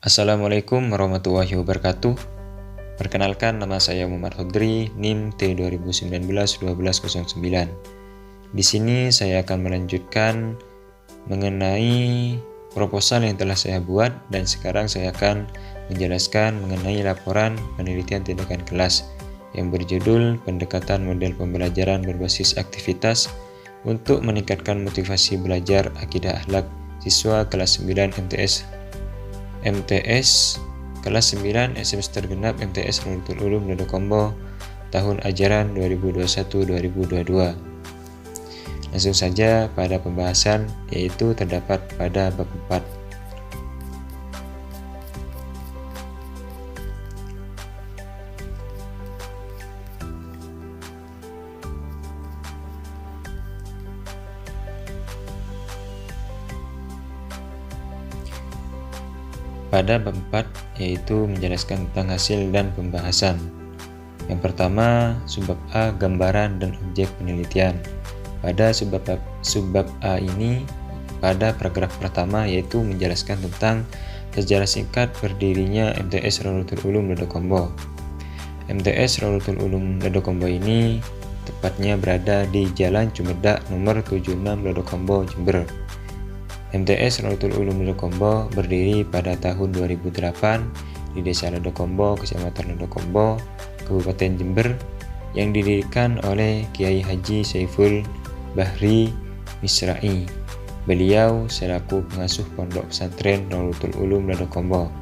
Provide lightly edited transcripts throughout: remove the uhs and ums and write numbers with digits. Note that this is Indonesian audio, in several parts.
Assalamualaikum warahmatullahi wabarakatuh. Perkenalkan, nama saya Muhammad Hodri, NIM T2019-1209. Di sini saya akan melanjutkan mengenai proposal yang telah saya buat, dan sekarang saya akan menjelaskan mengenai laporan penelitian tindakan kelas yang berjudul Pendekatan Model Pembelajaran Berbasis Aktivitas untuk meningkatkan motivasi belajar akidah akhlak siswa kelas 9 MTS kelas 9 semester genap MTS Radatul Ulum Dodokombo tahun ajaran 2021-2022. Langsung saja pada pembahasan, yaitu terdapat pada bab 4. Pada bab 4, yaitu menjelaskan tentang hasil dan pembahasan. Yang pertama, subbab A, gambaran dan objek penelitian. Pada subbab A ini, pada paragraf pertama, yaitu menjelaskan tentang sejarah singkat berdirinya MTS Radatul Ulum Dodokombo. MTS Radatul Ulum Dodokombo ini tepatnya berada di Jalan Cumedak nomor 76 Dodokombo, Jember. MTS Radatul Ulum Dodokombo berdiri pada tahun 2008 di Desa Dodokombo, Kecamatan Dodokombo, Kabupaten Jember, yang didirikan oleh Kiai Haji Saiful Bahri Misra'i. Beliau selaku pengasuh Pondok Pesantren Radatul Ulum Dodokombo.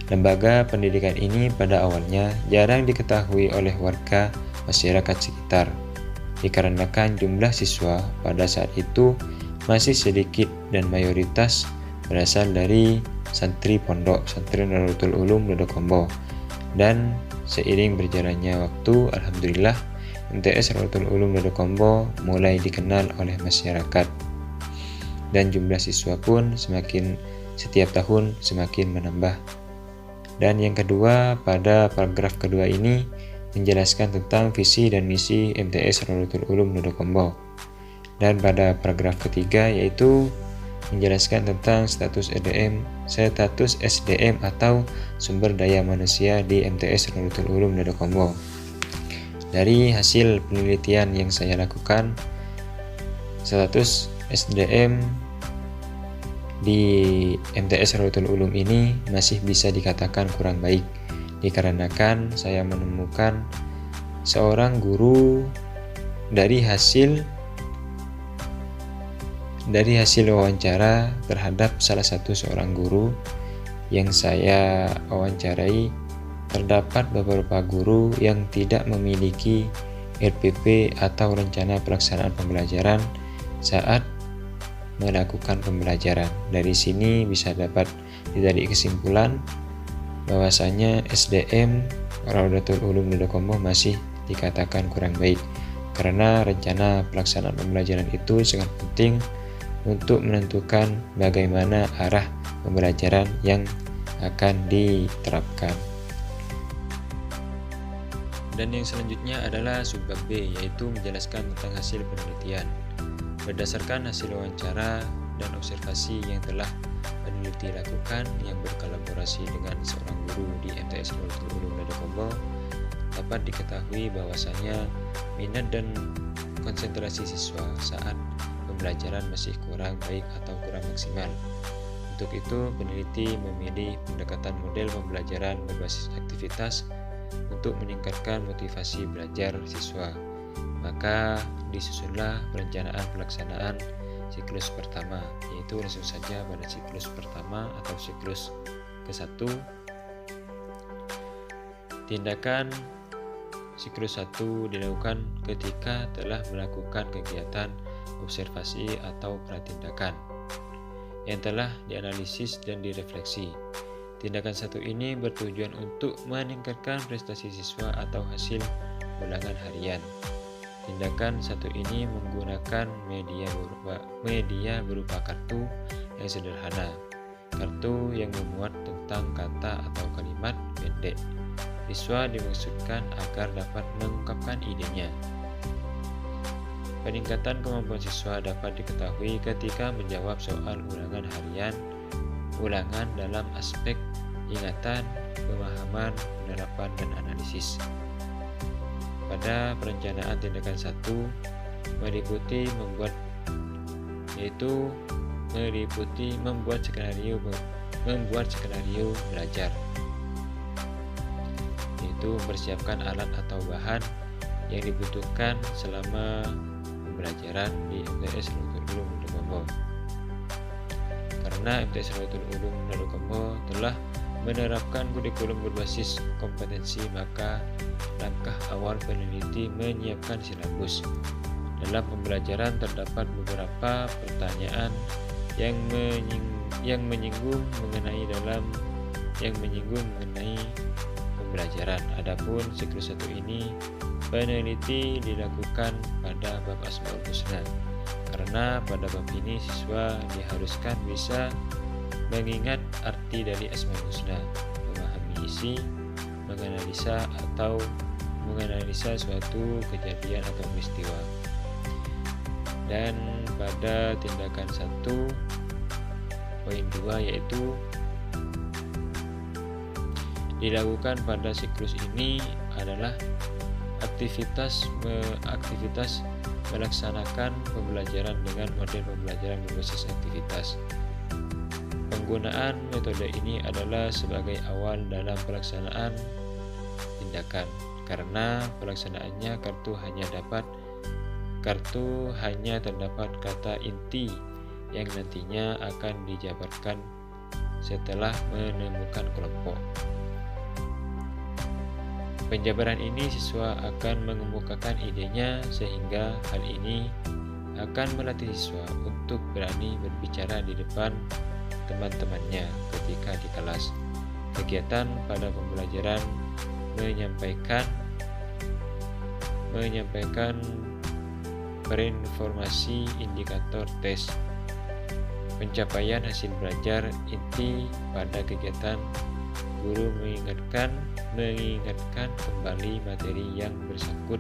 Lembaga pendidikan ini pada awalnya jarang diketahui oleh warga masyarakat sekitar, dikarenakan jumlah siswa pada saat itu masih sedikit dan mayoritas berasal dari santri Pondok Pesantren Radatul Ulum Dodokombo. Dan seiring berjalannya waktu, alhamdulillah MTS Radatul Ulum Dodokombo mulai dikenal oleh masyarakat, dan jumlah siswa pun setiap tahun semakin menambah. Dan yang kedua, pada paragraf kedua ini menjelaskan tentang visi dan misi MTS Radatul Ulum Dodokombo. Dan pada paragraf ketiga, yaitu menjelaskan tentang status SDM atau sumber daya manusia di MTS Radatul Ulum Dodokombo. Dari hasil penelitian yang saya lakukan, status SDM di MTS Radatul Ulum ini masih bisa dikatakan kurang baik, dikarenakan saya menemukan seorang guru dari hasil wawancara terhadap salah satu seorang guru yang saya wawancarai, terdapat beberapa guru yang tidak memiliki RPP atau rencana pelaksanaan pembelajaran saat melakukan pembelajaran. Dari sini bisa dapat ditarik kesimpulan bahwasanya SDM Radatul Ulum Dodokombo masih dikatakan kurang baik, karena rencana pelaksanaan pembelajaran itu sangat penting untuk menentukan bagaimana arah pembelajaran yang akan diterapkan. Dan yang selanjutnya adalah subbab B, yaitu menjelaskan tentang hasil penelitian. Berdasarkan hasil wawancara dan observasi yang telah peneliti lakukan yang berkolaborasi dengan seorang guru di MTS Radatul Ulum Dodokombo, dapat diketahui bahwasanya minat dan konsentrasi siswa saat pembelajaran masih kurang baik atau kurang maksimal. Untuk itu, peneliti memilih pendekatan model pembelajaran berbasis aktivitas untuk meningkatkan motivasi belajar siswa. Maka disusunlah perencanaan pelaksanaan siklus pertama, yaitu langsung saja pada siklus pertama atau siklus ke-1. Tindakan siklus 1 dilakukan ketika telah melakukan kegiatan observasi atau pratindakan yang telah dianalisis dan direfleksi. Tindakan 1 ini bertujuan untuk meningkatkan prestasi siswa atau hasil ulangan harian. Tindakan 1 ini menggunakan media berupa kartu yang sederhana, kartu yang memuat tentang kata atau kalimat pendek. Siswa dimaksudkan agar dapat mengungkapkan idenya. Peningkatan kemampuan siswa dapat diketahui ketika menjawab soal ulangan harian, ulangan dalam aspek ingatan, pemahaman, penerapan, dan analisis. Pada perencanaan tindakan 1 meliputi membuat skenario belajar, yaitu mempersiapkan alat atau bahan yang dibutuhkan selama pembelajaran di MTS Rautul Ulum Wonokombo. Karena MTS Rautul Ulum Wonokombo telah menerapkan kurikulum berbasis kompetensi, maka langkah awal peneliti menyiapkan silabus. Dalam pembelajaran terdapat beberapa pertanyaan yang menyinggung mengenai pembelajaran. Adapun siklus 1 ini peneliti dilakukan pada bab Asmaul Husna, karena pada bab ini siswa diharuskan bisa mengingat arti dari Asmaul Husna, memahami isi, menganalisa suatu kejadian atau peristiwa. Dan pada tindakan 1 poin 2 yaitu dilakukan pada siklus ini adalah aktivitas melaksanakan pembelajaran dengan model pembelajaran berbasis aktivitas. Penggunaan metode ini adalah sebagai awal dalam pelaksanaan tindakan, karena pelaksanaannya kartu hanya terdapat kata inti yang nantinya akan dijabarkan setelah menemukan kelompok. Penjabaran ini siswa akan mengemukakan idenya, sehingga hal ini akan melatih siswa untuk berani berbicara di depan teman-temannya ketika di kelas. Kegiatan pada pembelajaran menyampaikan berinformasi indikator tes pencapaian hasil belajar. Inti pada kegiatan guru mengingatkan kembali materi yang bersangkut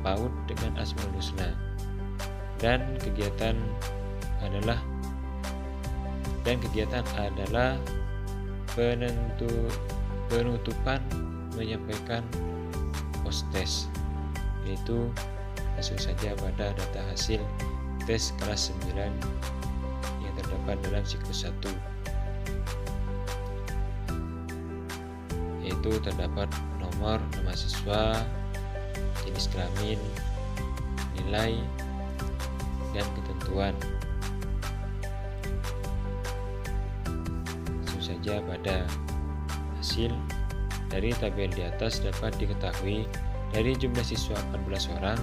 paut dengan Asmaul Husna, dan kegiatan adalah penutupan menyampaikan post-test, yaitu masuk saja pada data hasil tes kelas 9 yang terdapat dalam siklus 1, yaitu terdapat nama siswa, jenis kelamin, nilai, dan ketentuan. Masuk saja pada hasil. Dari tabel di atas dapat diketahui dari jumlah siswa 14 orang,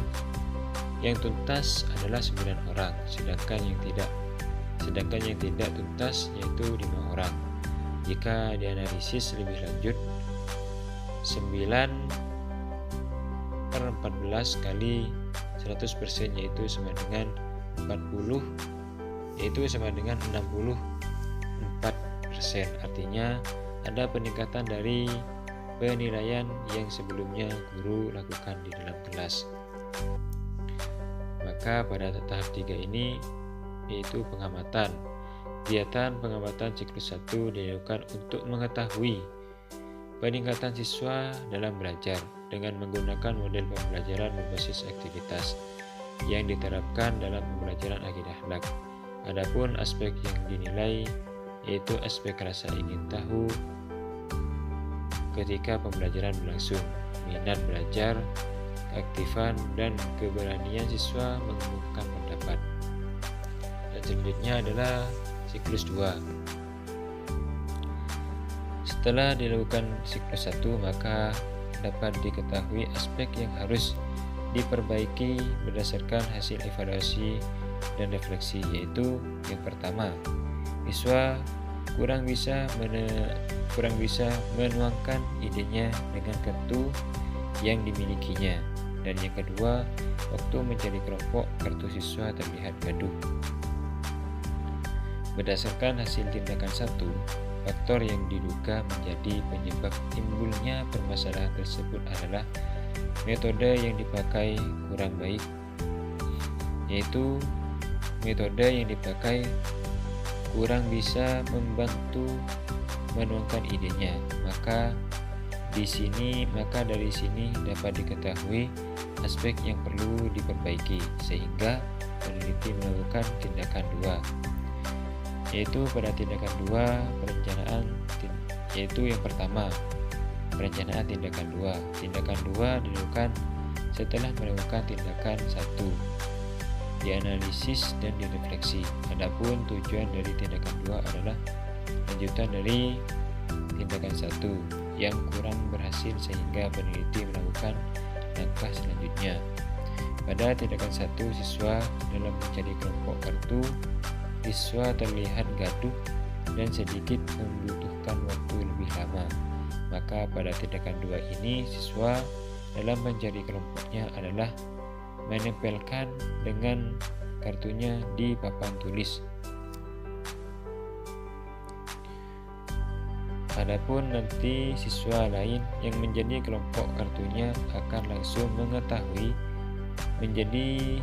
yang tuntas adalah 9 orang, sedangkan yang tidak tuntas yaitu 5 orang. Jika dianalisis lebih lanjut, 9/14 kali 100% yaitu sama dengan 40, yaitu sama dengan 64%. Artinya ada peningkatan dari penilaian yang sebelumnya guru lakukan di dalam kelas. Maka pada tahap 3 ini yaitu pengamatan. Kegiatan pengamatan siklus 1 dilakukan untuk mengetahui peningkatan siswa dalam belajar dengan menggunakan model pembelajaran berbasis aktivitas yang diterapkan dalam pembelajaran akidah akhlak. Adapun aspek yang dinilai yaitu aspek rasa ingin tahu ketika pembelajaran berlangsung, minat belajar, keaktifan, dan keberanian siswa mengemukakan pendapat. Dan selanjutnya adalah siklus 2. Setelah dilakukan siklus 1, maka dapat diketahui aspek yang harus diperbaiki berdasarkan hasil evaluasi dan refleksi, yaitu yang pertama, siswa kurang bisa menuangkan idenya dengan kartu yang dimilikinya, dan yang kedua, waktu mencari kelompok kartu siswa terlihat gaduh. Berdasarkan hasil tindakan 1, faktor yang diduga menjadi penyebab timbulnya permasalahan tersebut adalah metode yang dipakai kurang baik, yaitu metode yang dipakai kurang bisa membantu menuangkan idenya. Dari sini dapat diketahui aspek yang perlu diperbaiki sehingga peneliti melakukan tindakan 2, yaitu pada tindakan 2 perencanaan, yaitu yang pertama perencanaan tindakan 2. Tindakan 2 dilakukan setelah melakukan tindakan 1, dianalisis dan direfleksi. Adapun tujuan dari tindakan 2 adalah lanjutan dari tindakan 1 yang kurang berhasil sehingga peneliti melakukan langkah selanjutnya. Pada tindakan 1, siswa dalam mencari kelompok kartu, siswa terlihat gaduh dan sedikit membutuhkan waktu lebih lama. Maka pada tindakan 2 ini, siswa dalam mencari kelompoknya adalah menempelkan dengan kartunya di papan tulis. Adapun nanti siswa lain yang menjadi kelompok kartunya akan langsung mengetahui menjadi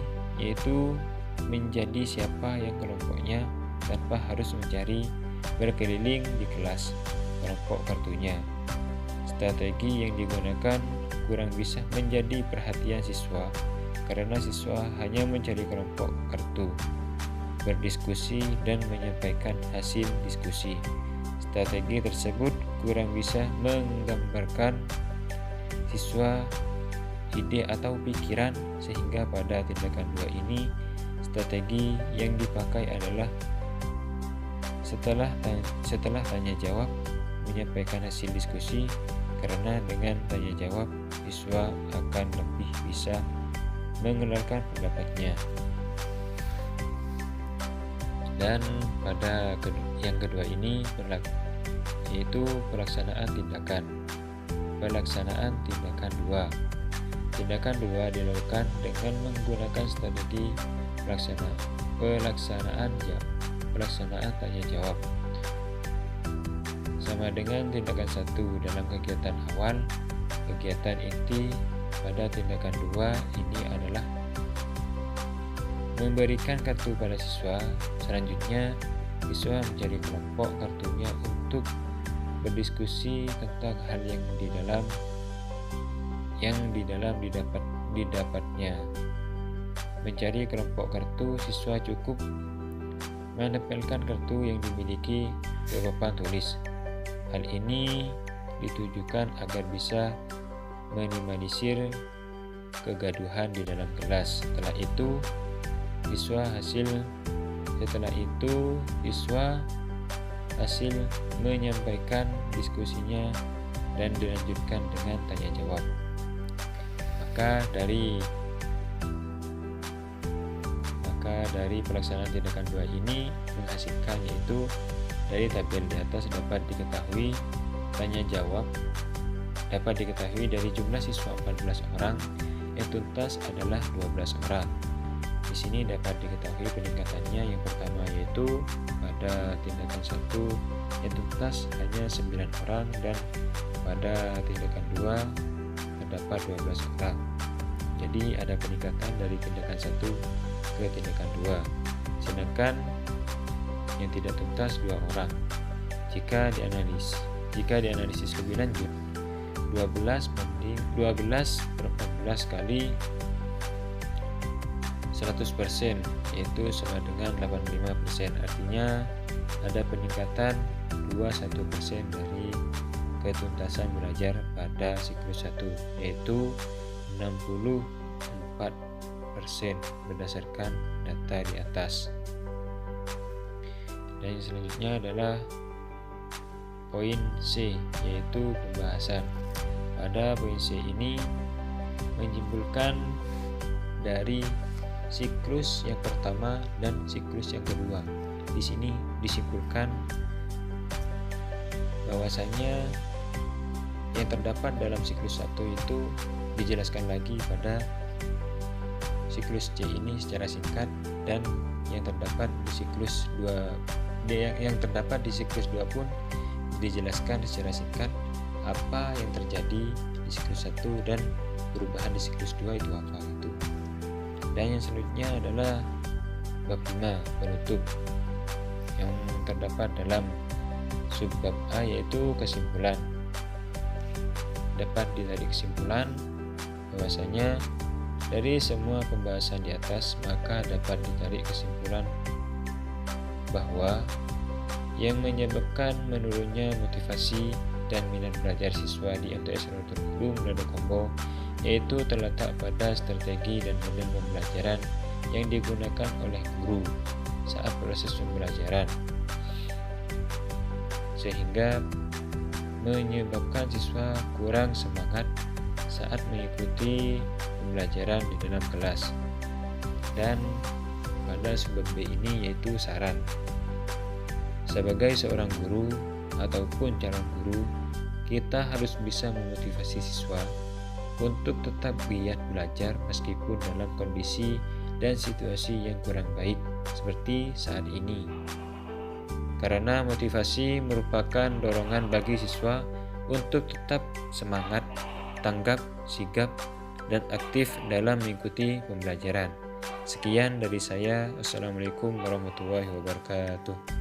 siapa yang kelompoknya tanpa harus mencari berkeliling di kelas kelompok kartunya. Strategi yang digunakan kurang bisa menjadi perhatian siswa karena siswa hanya mencari kelompok kartu, berdiskusi dan menyampaikan hasil diskusi. Strategi tersebut kurang bisa menggambarkan siswa ide atau pikiran sehingga pada tindakan 2 ini strategi yang dipakai adalah setelah tanya jawab menyampaikan hasil diskusi, karena dengan tanya jawab siswa akan lebih bisa mengeluarkan pendapatnya. Dan pada yang kedua ini yaitu pelaksanaan tindakan 2. Tindakan 2 dilakukan dengan menggunakan strategi pelaksanaan tanya jawab. Sama dengan tindakan 1 dalam kegiatan awal, kegiatan inti pada tindakan 2 ini adalah memberikan kartu pada siswa. Selanjutnya, siswa mencari kelompok kartunya untuk berdiskusi tentang hal yang didapatnya. Mencari kelompok kartu, siswa cukup menempelkan kartu yang dimiliki ke papan tulis. Hal ini ditujukan agar bisa minimalisir kegaduhan di dalam kelas. Setelah itu, siswa hasil menyampaikan diskusinya dan dilanjutkan dengan tanya jawab. Maka dari pelaksanaan tindakan 2 ini menghasilkan, yaitu dari tabel di atas dapat diketahui tanya jawab dapat diketahui dari jumlah siswa 14 orang, yang tuntas adalah 12 orang. Di sini dapat diketahui peningkatannya. Yang pertama yaitu pada tindakan 1 yang tuntas hanya 9 orang, dan pada tindakan 2 terdapat 12 orang. Jadi ada peningkatan dari tindakan 1 ke tindakan 2. Sedangkan yang tidak tuntas 2 orang. Jika dianalisis lebih lanjut, 12 per 14 kali 100%, yaitu sama dengan 85%. Artinya ada peningkatan 21% dari ketuntasan belajar pada siklus 1, yaitu 64% berdasarkan data di atas. Dan yang selanjutnya adalah poin C, yaitu pembahasan. Pada poin C ini menyimpulkan dari siklus yang pertama dan siklus yang kedua. Di sini disimpulkan bahwasanya yang terdapat dalam siklus 1 itu dijelaskan lagi pada siklus C ini secara singkat, dan yang terdapat di siklus 2 pun dijelaskan secara singkat apa yang terjadi di siklus 1 dan perubahan di siklus 2 itu apa itu. Dan yang selanjutnya adalah bab 5, penutup, yang terdapat dalam subbab A yaitu kesimpulan. Dapat ditarik kesimpulan bahwasanya dari semua pembahasan di atas maka dapat ditarik kesimpulan bahwa yang menyebabkan menurunnya motivasi dan minat belajar siswa di MTS Rotor Guru Manado Kombo yaitu terletak pada strategi dan model pembelajaran yang digunakan oleh guru saat proses pembelajaran, sehingga menyebabkan siswa kurang semangat saat mengikuti pembelajaran di dalam kelas. Dan pada subbab B ini yaitu saran. Sebagai seorang guru ataupun calon guru, kita harus bisa memotivasi siswa untuk tetap giat belajar meskipun dalam kondisi dan situasi yang kurang baik seperti saat ini. Karena motivasi merupakan dorongan bagi siswa untuk tetap semangat, tanggap, sigap, dan aktif dalam mengikuti pembelajaran. Sekian dari saya. Assalamualaikum warahmatullahi wabarakatuh.